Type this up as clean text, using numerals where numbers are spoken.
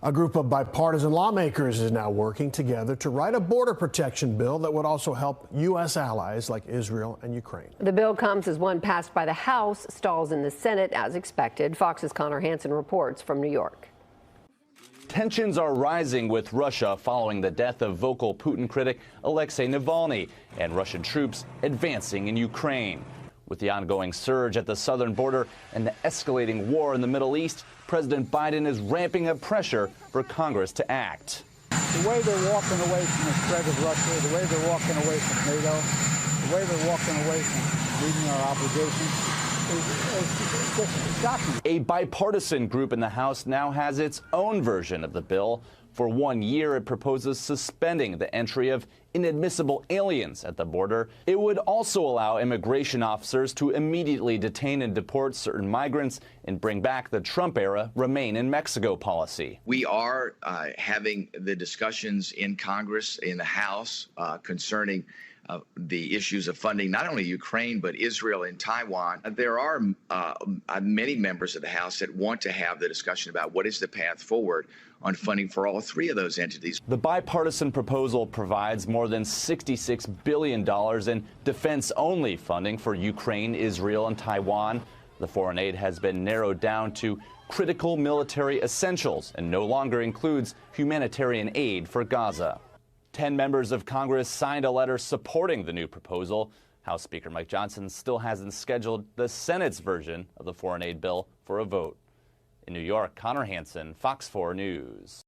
A group of bipartisan lawmakers is now working together to write a border protection bill that would also help U.S. allies like Israel and Ukraine. The bill comes as one passed by the House stalls in the Senate as expected. Fox's Connor Hansen reports from New York. Tensions are rising with Russia following the death of vocal Putin critic Alexei Navalny and Russian troops advancing in Ukraine. With the ongoing surge at the southern border and the escalating war in the Middle East, President Biden is ramping up pressure for Congress to act. The way they're walking away from the threat of Russia, the way they're walking away from NATO, the way they're walking away from meeting our obligations, is just shocking. A bipartisan group in the House now has its own version of the bill. For 1 year, it proposes suspending the entry of inadmissible aliens at the border. It would also allow immigration officers to immediately detain and deport certain migrants and bring back the Trump-era Remain in Mexico policy. We are having the discussions in Congress, in the House, concerning the issues of funding not only Ukraine but Israel and Taiwan. There are many members of the House that want to have the discussion about what is the path forward on funding for all three of those entities. The bipartisan proposal provides more than $66 billion in defense-only funding for Ukraine, Israel, and Taiwan. The foreign aid has been narrowed down to critical military essentials and no longer includes humanitarian aid for Gaza. 10 members of Congress signed a letter supporting the new proposal. House Speaker Mike Johnson still hasn't scheduled the Senate's version of the foreign aid bill for a vote. In New York, Connor Hansen, Fox 4 News.